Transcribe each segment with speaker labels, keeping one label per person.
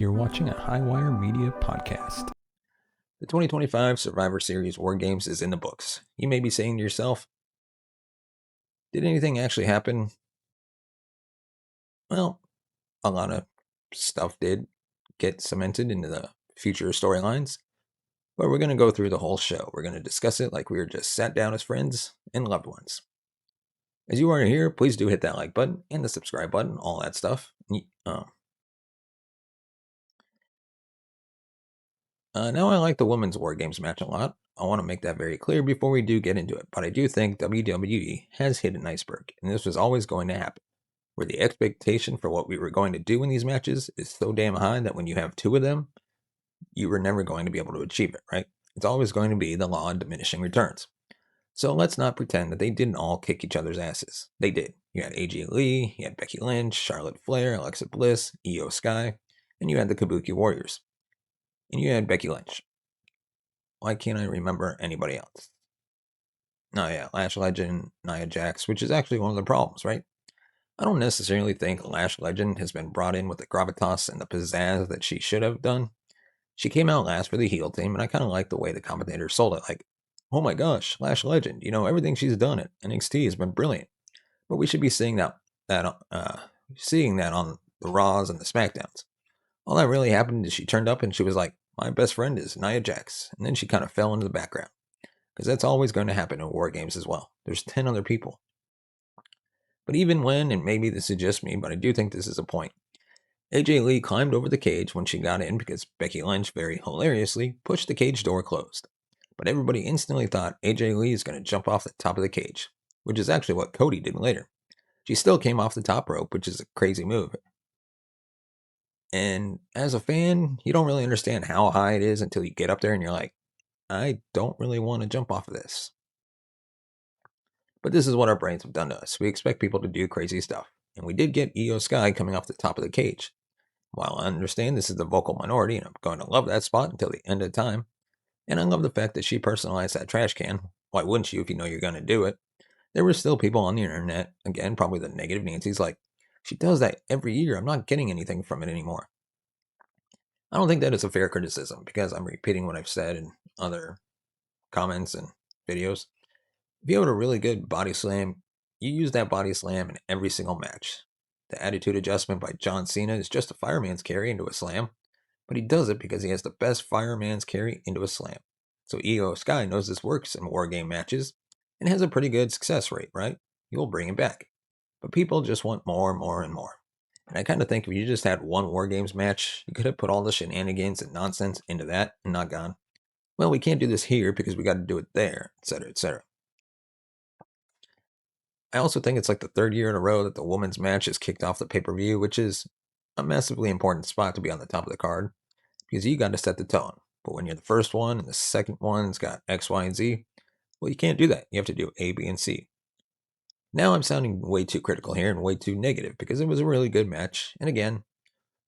Speaker 1: You're watching a Highwire Media podcast.
Speaker 2: The 2025 Survivor Series War Games is in the books. You may be saying to yourself, did anything actually happen? Well, a lot of stuff did get cemented into the future storylines, but we're going to go through the whole show. We're going to discuss it like we were just sat down as friends and loved ones. As you are here, please do hit that like button and the subscribe button, all that stuff. Now I like the women's War Games match a lot. I want to make that very clear before we do get into it, but I do think WWE has hit an iceberg, and this was always going to happen, where the expectation for what we were going to do in these matches is so damn high that when you have two of them, you were never going to be able to achieve it, right? It's always going to be the law of diminishing returns. So let's not pretend that they didn't all kick each other's asses. They did. You had AJ Lee, you had Becky Lynch, Charlotte Flair, Alexa Bliss, Io Sky, and you had the Kabuki Warriors. And you had Becky Lynch. Why can't I remember anybody else? Oh yeah, Lash Legend, Nia Jax, which is actually one of the problems, right? I don't necessarily think Lash Legend has been brought in with the gravitas and the pizzazz that she should have done. She came out last for the heel team, and I kind of like the way the commentators sold it. Like, oh my gosh, Lash Legend, everything she's done at NXT has been brilliant. But we should be seeing that on the Raws and the SmackDowns. All that really happened is she turned up and she was like, my best friend is Nia Jax. And then she kind of fell into the background. Because that's always going to happen in War Games as well. There's 10 other people. But even when, and maybe this is just me, but I do think this is a point, AJ Lee climbed over the cage when she got in because Becky Lynch, very hilariously, pushed the cage door closed. But everybody instantly thought AJ Lee is going to jump off the top of the cage, which is actually what Cody did later. She still came off the top rope, which is a crazy move. And as a fan, you don't really understand how high it is until you get up there and you're like, I don't really want to jump off of this. But this is what our brains have done to us. We expect people to do crazy stuff. And we did get Io Sky coming off the top of the cage. While I understand this is the vocal minority, and I'm going to love that spot until the end of time, and I love the fact that she personalized that trash can. Why wouldn't you if you know you're going to do it? There were still people on the internet, again, probably the negative Nancy's, like, she does that every year. I'm not getting anything from it anymore. I don't think that is a fair criticism because I'm repeating what I've said in other comments and videos. If you have a really good body slam, you use that body slam in every single match. The attitude adjustment by John Cena is just a fireman's carry into a slam, but he does it because he has the best fireman's carry into a slam. So Io Sky knows this works in war game matches and has a pretty good success rate, right? You'll bring it back. But people just want more and more and more. And I kind of think if you just had one War Games match, you could have put all the shenanigans and nonsense into that and not gone, well, we can't do this here because we got to do it there, etc., etc. I also think it's like the third year in a row that the women's match has kicked off the pay-per-view, which is a massively important spot to be on the top of the card because you got to set the tone. But when you're the first one and the second one's got X, Y, and Z, well, you can't do that. You have to do A, B, and C. Now I'm sounding way too critical here and way too negative because it was a really good match. And again,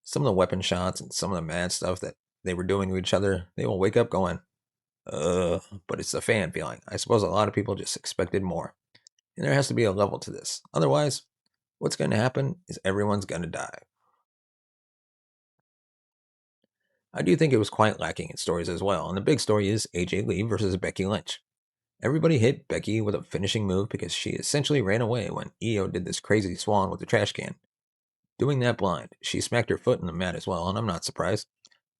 Speaker 2: some of the weapon shots and some of the mad stuff that they were doing to each other, they will wake up going, but it's a fan feeling. I suppose a lot of people just expected more. And there has to be a level to this. Otherwise, what's going to happen is everyone's going to die. I do think it was quite lacking in stories as well, and the big story is AJ Lee versus Becky Lynch. Everybody hit Becky with a finishing move because she essentially ran away when Io did this crazy swan with the trash can. Doing that blind, she smacked her foot in the mat as well, and I'm not surprised.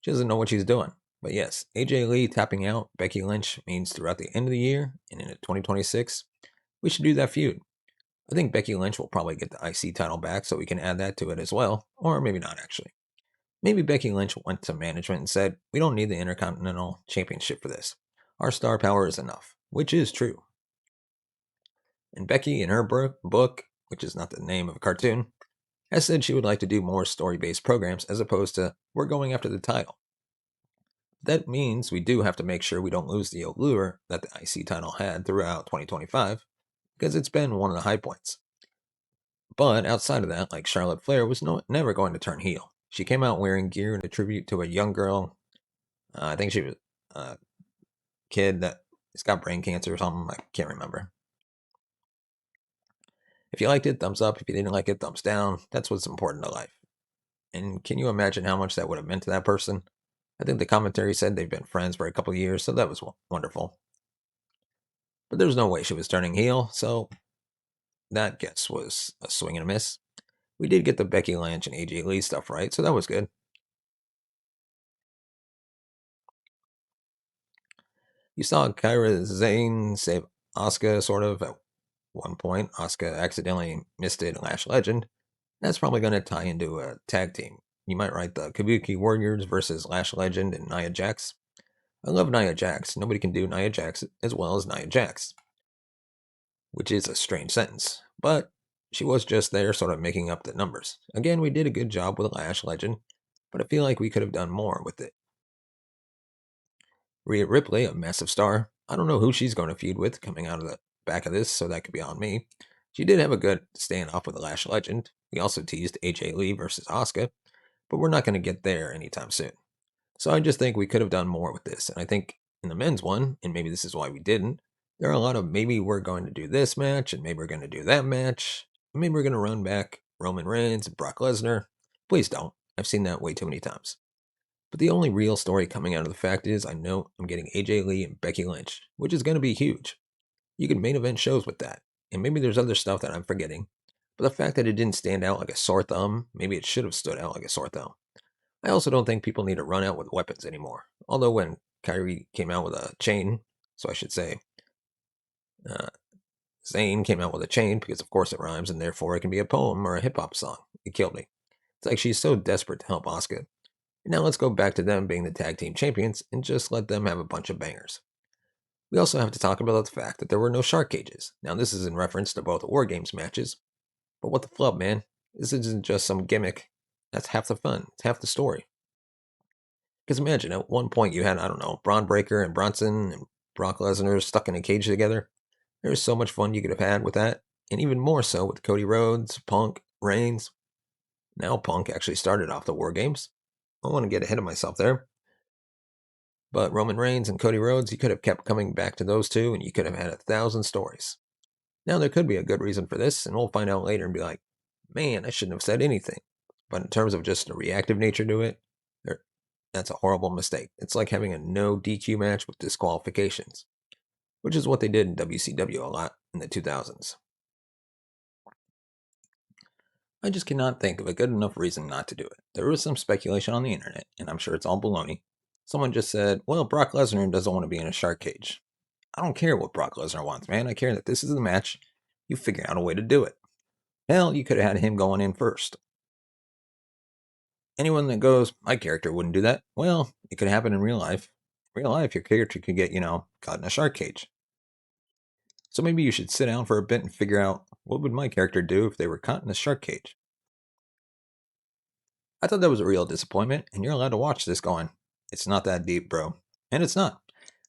Speaker 2: She doesn't know what she's doing. But yes, AJ Lee tapping out Becky Lynch means throughout the end of the year and into 2026, we should do that feud. I think Becky Lynch will probably get the IC title back, so we can add that to it as well. Or maybe not, actually. Maybe Becky Lynch went to management and said, we don't need the Intercontinental Championship for this. Our star power is enough, which is true. And Becky, in her book, which is not the name of a cartoon, has said she would like to do more story-based programs as opposed to, we're going after the title. That means we do have to make sure we don't lose the allure that the IC title had throughout 2025, because it's been one of the high points. But outside of that, like Charlotte Flair was never going to turn heel. She came out wearing gear in a tribute to a young girl. I think she was a kid that's got brain cancer or something. I can't remember. If you liked it, thumbs up. If you didn't like it, thumbs down. That's what's important to life. And can you imagine how much that would have meant to that person? I think the commentary said they've been friends for a couple of years, so that was wonderful. But there's no way she was turning heel, so that guess was a swing and a miss. We did get the Becky Lynch and AJ Lee stuff right, so that was good. You saw Kyra Zane save Asuka sort of at one point. Asuka accidentally missed it Lash Legend. That's probably going to tie into a tag team. You might write the Kabuki Warriors versus Lash Legend and Nia Jax. I love Nia Jax. Nobody can do Nia Jax as well as Nia Jax, which is a strange sentence. But she was just there sort of making up the numbers. Again, we did a good job with Lash Legend, but I feel like we could have done more with it. Rhea Ripley, a massive star. I don't know who she's going to feud with coming out of the back of this, so that could be on me. She did have a good standoff with the Lash Legend. We also teased AJ Lee versus Asuka, but we're not going to get there anytime soon. So I just think we could have done more with this. And I think in the men's one, and maybe this is why we didn't, there are a lot of maybe we're going to do this match, and maybe we're going to do that match, and maybe we're going to run back Roman Reigns and Brock Lesnar. Please don't. I've seen that way too many times. But the only real story coming out of the fact is I know I'm getting AJ Lee and Becky Lynch, which is going to be huge. You can main event shows with that. And maybe there's other stuff that I'm forgetting. But the fact that it didn't stand out like a sore thumb, maybe it should have stood out like a sore thumb. I also don't think people need to run out with weapons anymore. Although when Kyrie came out with a chain, so I should say, uh, Zayn came out with a chain because of course it rhymes and therefore it can be a poem or a hip hop song. It killed me. It's like she's so desperate to help Asuka. Now let's go back to them being the tag team champions and just let them have a bunch of bangers. We also have to talk about the fact that there were no shark cages. Now this is in reference to both the War Games matches, but what the flub, man? This isn't just some gimmick. That's half the fun. It's half the story. Because imagine at one point you had, I don't know, Braun Breaker and Bronson and Brock Lesnar stuck in a cage together. There's so much fun you could have had with that. And even more so with Cody Rhodes, Punk, Reigns. Now Punk actually started off the War Games. I don't want to get ahead of myself there. But Roman Reigns and Cody Rhodes, you could have kept coming back to those two and you could have had 1,000 stories. Now there could be a good reason for this, and we'll find out later and be like, man, I shouldn't have said anything. But in terms of just a reactive nature to it, that's a horrible mistake. It's like having a no DQ match with disqualifications, which is what they did in WCW a lot in the 2000s. I just cannot think of a good enough reason not to do it. There was some speculation on the internet, and I'm sure it's all baloney. Someone just said, well, Brock Lesnar doesn't want to be in a shark cage. I don't care what Brock Lesnar wants, man. I care that this is the match. You figure out a way to do it. Hell, you could have had him going in first. Anyone that goes, my character wouldn't do that, well, it could happen in real life. In real life, your character could get, caught in a shark cage. So maybe you should sit down for a bit and figure out what would my character do if they were caught in a shark cage. I thought that was a real disappointment, and you're allowed to watch this going, it's not that deep, bro. And it's not.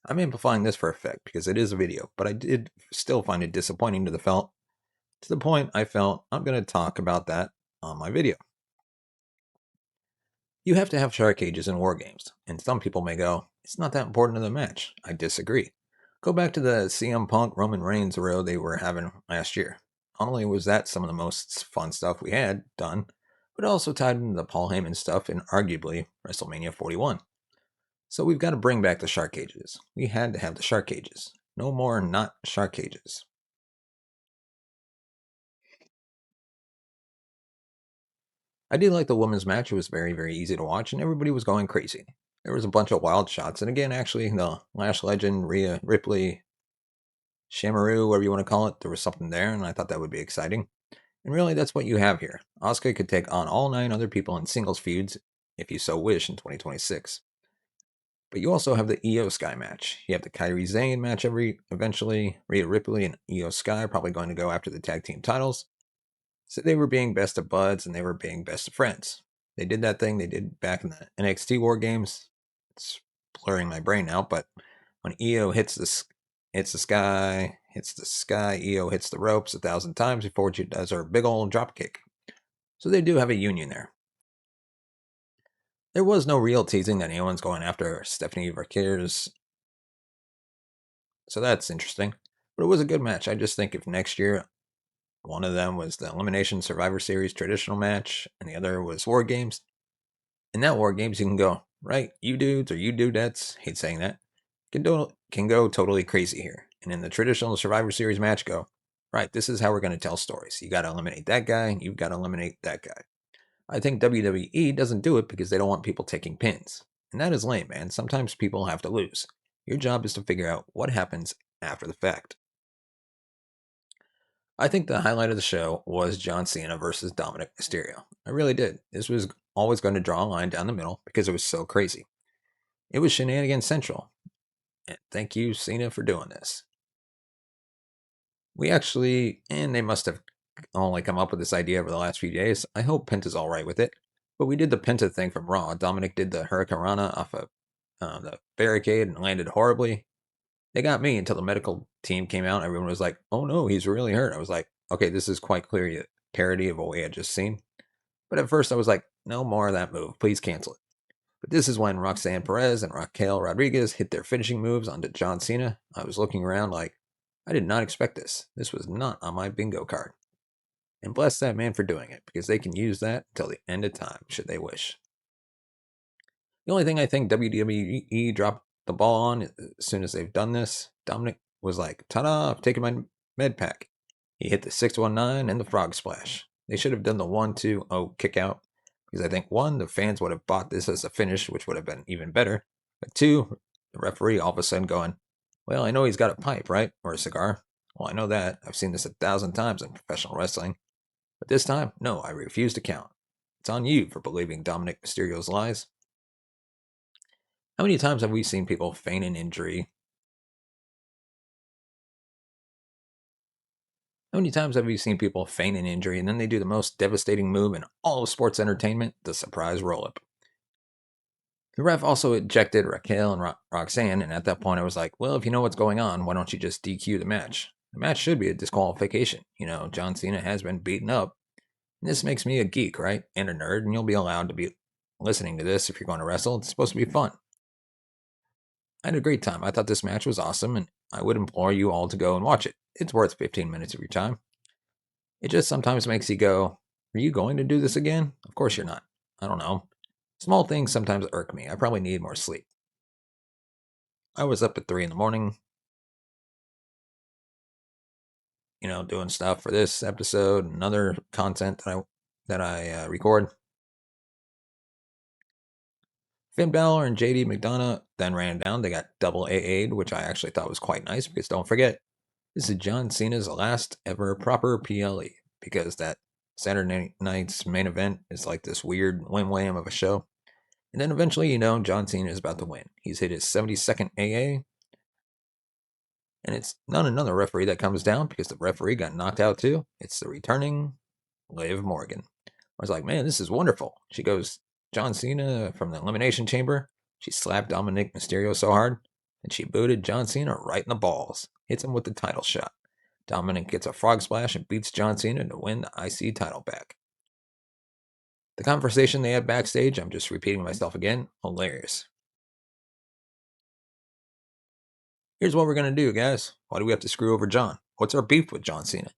Speaker 2: I'm amplifying this for effect because it is a video, but I did still find it disappointing to the point I felt I'm going to talk about that on my video. You have to have shark cages in war games, and some people may go, it's not that important to the match. I disagree. Go back to the CM Punk Roman Reigns row they were having last year. Not only was that some of the most fun stuff we had done, but it also tied into the Paul Heyman stuff in arguably WrestleMania 41. So we've got to bring back the shark cages. We had to have the shark cages. No more not shark cages. I did like the women's match. It was very, very easy to watch, and everybody was going crazy. There was a bunch of wild shots. And again, actually, the Lash Legend, Rhea Ripley, Shamaru, whatever you want to call it, there was something there, and I thought that would be exciting. And really, that's what you have here. Asuka could take on all 9 other people in singles feuds, if you so wish, in 2026. But you also have the Io Sky match. You have the Kairi Sane match eventually. Rhea Ripley and Io Sky are probably going to go after the tag team titles. So they were being best of buds and they were being best of friends. They did that thing they did back in the NXT War Games. It's blurring my brain now, but when Io hits the sky, Io hits the ropes 1,000 times before she does her big old drop kick. So they do have a union there. There was no real teasing that anyone's going after Stephanie Verkeers, so that's interesting. But it was a good match. I just think if next year one of them was the Elimination Survivor Series traditional match and the other was War Games, In that war games, you can go, right, you dudes or you dudettes, hate saying that, can go totally crazy here. And in the traditional Survivor Series match, go, right, this is how we're going to tell stories. You got to eliminate that guy, you've got to eliminate that guy. I think WWE doesn't do it because they don't want people taking pins. And that is lame, man. Sometimes people have to lose. Your job is to figure out what happens after the fact. I think the highlight of the show was John Cena versus Dominic Mysterio. I really did. This was always going to draw a line down the middle because it was so crazy. It was shenanigans central. And thank you, Cena, for doing this. We actually, and they must have only come up with this idea over the last few days. I hope Penta's all right with it. But we did the Penta thing from Raw. Dominic did the Hurricane Rana off of the barricade and landed horribly. They got me until the medical team came out. Everyone was like, oh no, he's really hurt. I was like, okay, this is quite clearly a parody of what we had just seen. But at first I was like, no more of that move. Please cancel it. But this is when Roxanne Perez and Raquel Rodriguez hit their finishing moves onto John Cena. I was looking around like, I did not expect this. This was not on my bingo card. And bless that man for doing it, because they can use that until the end of time, should they wish. The only thing I think WWE dropped the ball on as soon as they've done this, Dominic was like, ta-da, I've taken my med pack. He hit the 619 and the frog splash. They should have done the 1-2-0 kick out, because I think, one, the fans would have bought this as a finish, which would have been even better. But two, the referee all of a sudden going, well, I know he's got a pipe, right? Or a cigar. Well, I know that. I've seen this 1,000 times in professional wrestling. But this time, no, I refuse to count. It's on you for believing Dominic Mysterio's lies. How many times have we seen people feign an injury? How many times have we seen people feign an injury and then they do the most devastating move in all of sports entertainment, the surprise roll-up? The ref also ejected Raquel and Roxanne, and at that point I was like, well, if you know what's going on, why don't you just DQ the match? The match should be a disqualification. You know, John Cena has been beaten up. And this makes me a geek, right? And a nerd, and you'll be allowed to be listening to this if you're going to wrestle. It's supposed to be fun. I had a great time. I thought this match was awesome, and I would implore you all to go and watch it. It's worth 15 minutes of your time. It just sometimes makes you go, are you going to do this again? Of course you're not. I don't know. Small things sometimes irk me. I probably need more sleep. I was up at 3 in the morning, doing stuff for this episode and other content that I record. Finn Balor and JD McDonough then ran down. They got double AA'd, which I actually thought was quite nice, because don't forget, this is John Cena's last ever proper PLE, because that Saturday night's main event is like this weird wham-wham of a show. And then eventually, John Cena is about to win. He's hit his 72nd AA, and it's not another referee that comes down, because the referee got knocked out too. It's the returning Liv Morgan. I was like, man, this is wonderful. She goes, John Cena from the Elimination Chamber. She slapped Dominic Mysterio so hard, and she booted John Cena right in the balls. Hits him with the title shot. Dominic gets a frog splash and beats John Cena to win the IC title back. The conversation they had backstage, I'm just repeating myself again, hilarious. Here's what we're going to do, guys. Why do we have to screw over John? What's our beef with John Cena?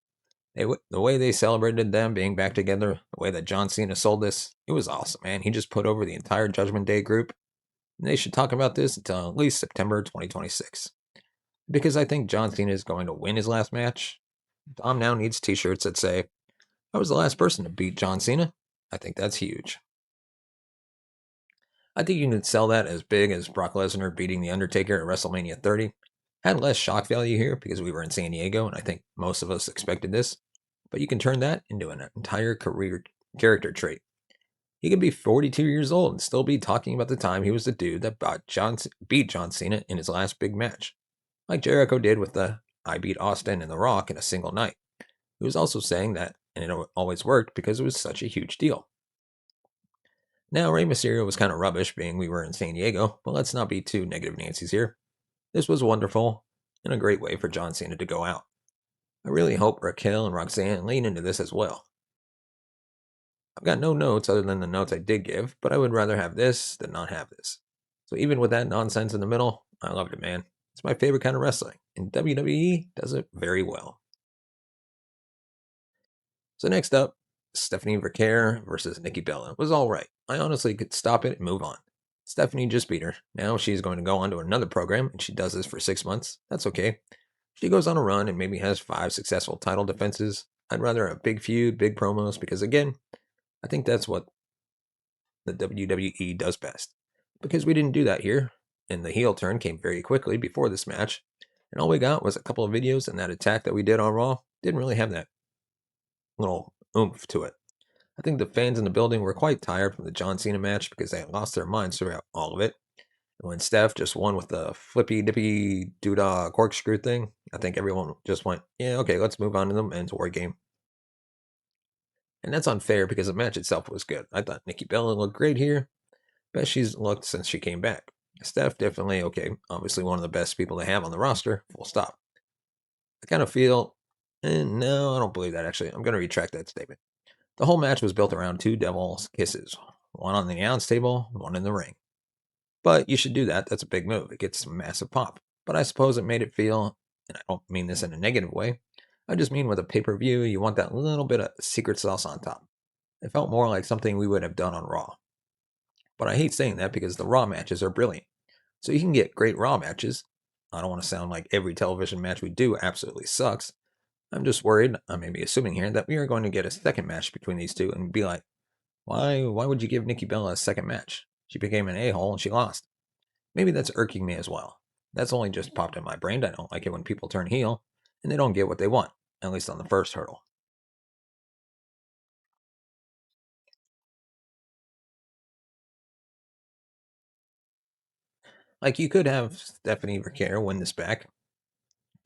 Speaker 2: The way they celebrated them being back together, the way that John Cena sold this, it was awesome, man. He just put over the entire Judgment Day group. And they should talk about this until at least September 2026. Because I think John Cena is going to win his last match. Dom now needs t-shirts that say, I was the last person to beat John Cena. I think that's huge. I think you can sell that as big as Brock Lesnar beating The Undertaker at WrestleMania 30. Had less shock value here because we were in San Diego, and I think most of us expected this. But you can turn that into an entire career character trait. He could be 42 years old and still be talking about the time he was the dude that beat John Cena in his last big match, like Jericho did with the I beat Austin and The Rock in a single night. He was also saying that, and it always worked because it was such a huge deal. Now, Rey Mysterio was kind of rubbish, being we were in San Diego, but let's not be too negative Nancy's here. This was wonderful and a great way for John Cena to go out. I really hope Raquel and Roxanne lean into this as well. I've got no notes other than the notes I did give, but I would rather have this than not have this. So even with that nonsense in the middle, I loved it, man. It's my favorite kind of wrestling, and WWE does it very well. So next up, Stephanie Vercare versus Nikki Bella was all right. I honestly could stop it and move on. Stephanie just beat her. Now she's going to go on to another program, and she does this for 6 months. That's okay. She goes on a run and maybe has 5 successful title defenses. I'd rather a big feud, big promos, because again, I think that's what the WWE does best. Because we didn't do that here, and the heel turn came very quickly before this match, and all we got was a couple of videos, and that attack that we did on Raw didn't really have that little oomph to it. I think the fans in the building were quite tired from the John Cena match because they had lost their minds throughout all of it. And when Steph just won with the flippy dippy doodah corkscrew thing, I think everyone just went, yeah, okay, let's move on to the men's war game. And that's unfair because the match itself was good. I thought Nikki Bella looked great here. Best she's looked since she came back. Steph, definitely okay. Obviously one of the best people they have on the roster, full stop. I kind of feel, no, I don't believe that actually. I'm going to retract that statement. The whole match was built around 2 devil's kisses. One on the announce table, one in the ring. But you should do that. That's a big move. It gets some massive pop. But I suppose it made it feel, and I don't mean this in a negative way, I just mean with a pay-per-view, you want that little bit of secret sauce on top. It felt more like something we would have done on Raw. But I hate saying that because the Raw matches are brilliant. So you can get great Raw matches. I don't want to sound like every television match we do absolutely sucks. I'm just worried, I may be assuming here, that we are going to get a second match between these two and be like, why would you give Nikki Bella a second match? She became an a-hole and she lost. Maybe that's irking me as well. That's only just popped in my brain. I don't like it when people turn heel and they don't get what they want, at least on the first hurdle. Like, you could have Stephanie Vercare win this back.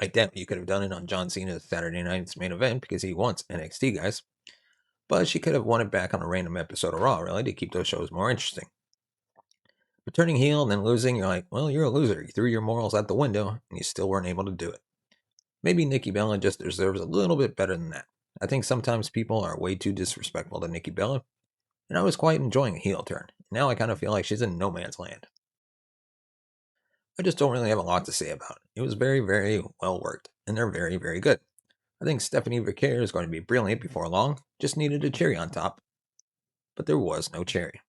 Speaker 2: I doubt you could have done it on John Cena's Saturday night's main event because he wants NXT guys. But she could have won it back on a random episode of Raw, really, to keep those shows more interesting. But turning heel and then losing, you're like, well, you're a loser. You threw your morals out the window and you still weren't able to do it. Maybe Nikki Bella just deserves a little bit better than that. I think sometimes people are way too disrespectful to Nikki Bella, and I was quite enjoying a heel turn. Now I kind of feel like she's in no man's land. I just don't really have a lot to say about it. It was very, very well worked, and they're very, very good. I think Stephanie Vercare is going to be brilliant before long, just needed a cherry on top. But there was no cherry.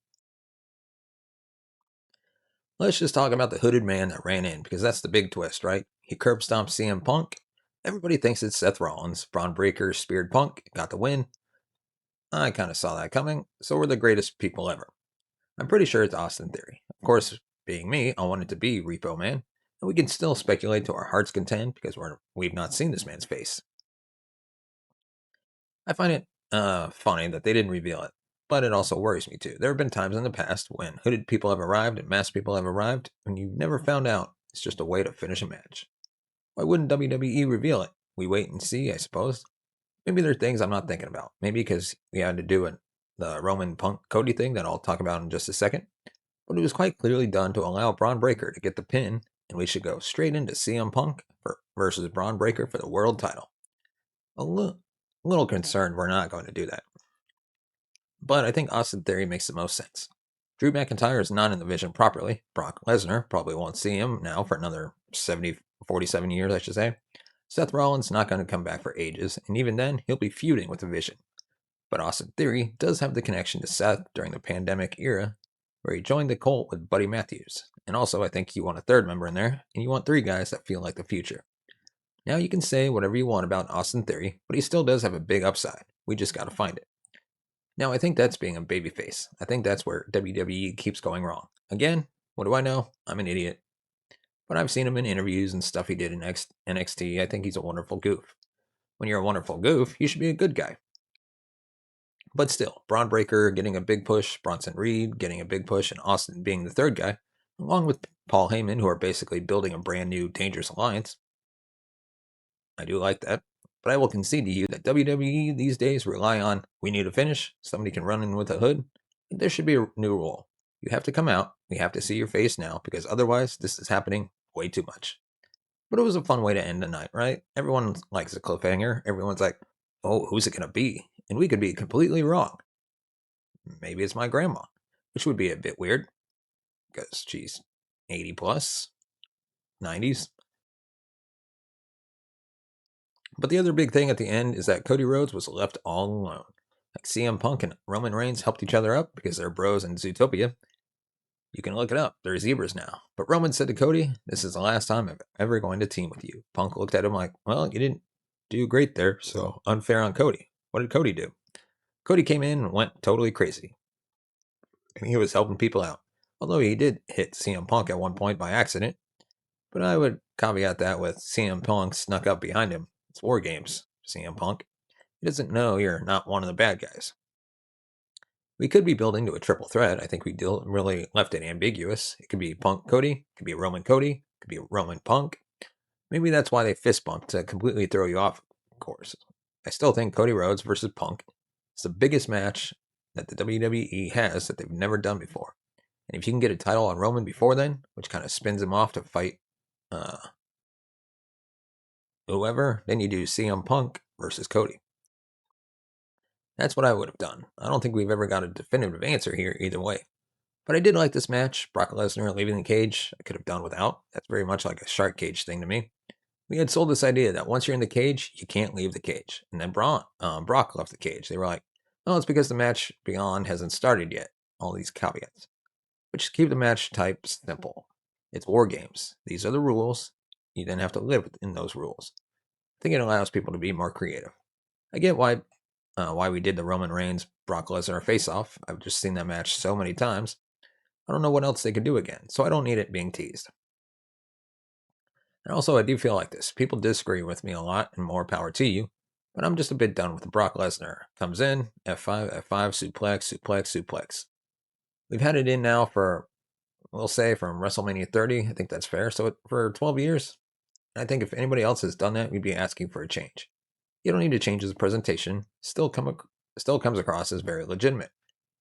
Speaker 2: Let's just talk about the hooded man that ran in, because that's the big twist, right? He curb stomped CM Punk. Everybody thinks it's Seth Rollins. Braun Breaker speared Punk, got the win. I kind of saw that coming, so we're the greatest people ever. I'm pretty sure it's Austin Theory. Of course, being me, I want it to be Repo Man, and we can still speculate to our heart's content because we've not seen this man's face. I find it funny that they didn't reveal it, but it also worries me too. There have been times in the past when hooded people have arrived and masked people have arrived, and you've never found out. It's just a way to finish a match. Why wouldn't WWE reveal it? We wait and see, I suppose. Maybe there are things I'm not thinking about. Maybe because we had to do the Roman Punk Cody thing that I'll talk about in just a second. But it was quite clearly done to allow Braun Breaker to get the pin, and we should go straight into CM Punk versus Braun Breaker for the world title. A little concerned we're not going to do that. But I think Austin Theory makes the most sense. Drew McIntyre is not in the vision properly. Brock Lesnar probably won't see him now for another 47 years, I should say. Seth Rollins not going to come back for ages, and even then, he'll be feuding with the Vision. But Austin Theory does have the connection to Seth during the pandemic era, where he joined the cult with Buddy Matthews. And also, I think you want a third member in there, and you want 3 guys that feel like the future. Now, you can say whatever you want about Austin Theory, but he still does have a big upside. We just got to find it. Now, I think that's being a babyface. I think that's where WWE keeps going wrong. Again, what do I know? I'm an idiot. But I've seen him in interviews and stuff he did in NXT. I think he's a wonderful goof. When you're a wonderful goof, you should be a good guy. But still, Braun Breaker getting a big push, Bronson Reed getting a big push, and Austin being the third guy, along with Paul Heyman, who are basically building a brand new dangerous alliance. I do like that. But I will concede to you that WWE these days rely on, we need a finish, somebody can run in with a hood. There should be a new rule. You have to come out, we have to see your face now, because otherwise this is happening way too much. But it was a fun way to end the night, right? Everyone likes a cliffhanger. Everyone's like, oh, who's it going to be? And we could be completely wrong. Maybe it's my grandma, which would be a bit weird because she's 80 plus, 90s. But the other big thing at the end is that Cody Rhodes was left all alone. Like CM Punk and Roman Reigns helped each other up because they're bros in Zootopia. You can look it up. They're zebras now. But Roman said to Cody, "This is the last time I'm ever going to team with you." Punk looked at him like, "Well, you didn't do great there, so unfair on Cody." What did Cody do? Cody came in and went totally crazy. And he was helping people out. Although he did hit CM Punk at one point by accident. But I would caveat that with CM Punk snuck up behind him. It's War Games, CM Punk. He doesn't know you're not one of the bad guys. We could be building to a triple threat. I think we really left it ambiguous. It could be Punk Cody, it could be Roman Cody, it could be Roman Punk. Maybe that's why they fist bumped to completely throw you off course. I still think Cody Rhodes versus Punk is the biggest match that the WWE has that they've never done before. And if you can get a title on Roman before then, which kind of spins him off to fight whoever, then you do CM Punk versus Cody. That's what I would have done. I don't think we've ever got a definitive answer here either way. But I did like this match. Brock Lesnar leaving the cage, I could have done without. That's very much like a shark cage thing to me. We had sold this idea that once you're in the cage, you can't leave the cage. And then Brock left the cage. They were like, "Oh, it's because the match beyond hasn't started yet." All these caveats. But just keep the match type simple. It's War Games. These are the rules. You then have to live within those rules. I think it allows people to be more creative. I get why we did the Roman Reigns Brock Lesnar face off. I've just seen that match so many times. I don't know what else they could do again, so I don't need it being teased. And also, I do feel like this. People disagree with me a lot, and more power to you. But I'm just a bit done with Brock Lesnar. Comes in, F5, F5, suplex, suplex, suplex. We've had it in now for, we'll say, from WrestleMania 30. I think that's fair. So for 12 years, I think if anybody else has done that, we'd be asking for a change. You don't need to change his presentation. Still comes across as very legitimate.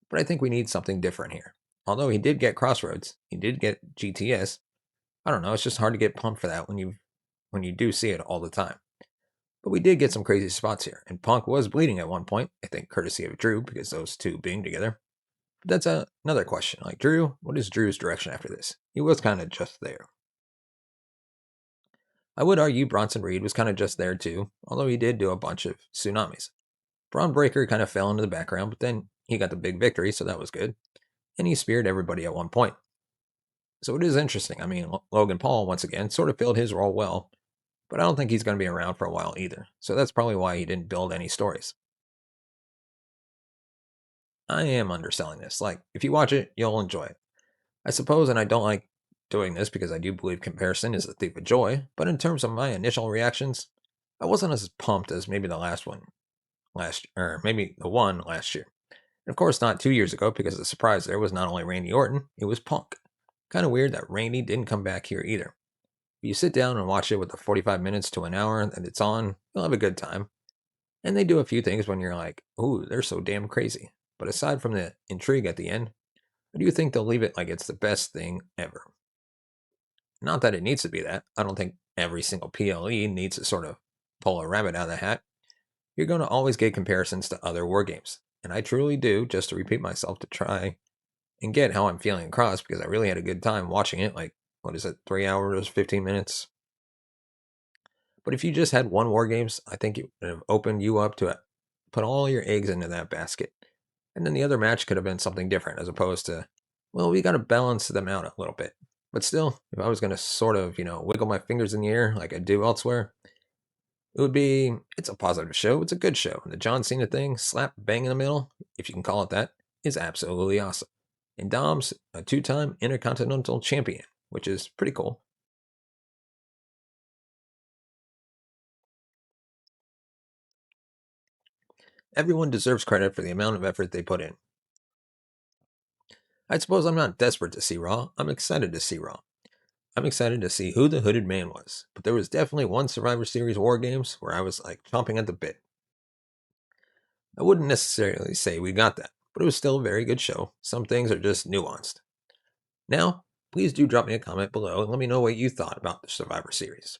Speaker 2: But I think we need something different here. Although he did get Crossroads, he did get GTS. I don't know. It's just hard to get pumped for that when you do see it all the time. But we did get some crazy spots here, and Punk was bleeding at one point. I think courtesy of Drew because those two being together. But that's another question. Like Drew, what is Drew's direction after this? He was kind of just there. I would argue Bronson Reed was kind of just there too, although he did do a bunch of tsunamis. Braun Breaker kind of fell into the background, but then he got the big victory, so that was good. And he speared everybody at one point. So it is interesting. I mean, Logan Paul, once again, sort of filled his role well, but I don't think he's going to be around for a while either. So that's probably why he didn't build any stories. I am underselling this. Like, if you watch it, you'll enjoy it. I suppose, and I don't like doing this because I do believe comparison is the thief of joy, but in terms of my initial reactions, I wasn't as pumped as maybe the maybe the one last year. And of course, not 2 years ago because the surprise there was not only Randy Orton, it was Punk. Kind of weird that Randy didn't come back here either. If you sit down and watch it with the 45 minutes to an hour that it's on, you'll have a good time. And they do a few things when you're like, ooh, they're so damn crazy. But aside from the intrigue at the end, I do think they'll leave it like it's the best thing ever. Not that it needs to be that. I don't think every single PLE needs to sort of pull a rabbit out of the hat. You're going to always get comparisons to other war games. And I truly do, just to repeat myself, to try and get how I'm feeling across because I really had a good time watching it. Like, what is it, 3 hours, 15 minutes? But if you just had one War Games, I think it would have opened you up to put all your eggs into that basket. And then the other match could have been something different as opposed to, well, we got to balance them out a little bit. But still, if I was going to sort of, wiggle my fingers in the air like I do elsewhere, it would be, it's a positive show. It's a good show. The John Cena thing, slap bang in the middle, if you can call it that, is absolutely awesome. And Dom's a 2-time Intercontinental Champion, which is pretty cool. Everyone deserves credit for the amount of effort they put in. I suppose I'm not desperate to see Raw. I'm excited to see Raw. I'm excited to see who the Hooded Man was. But there was definitely one Survivor Series War Games where I was like chomping at the bit. I wouldn't necessarily say we got that, but it was still a very good show. Some things are just nuanced. Now, please do drop me a comment below and let me know what you thought about the Survivor Series.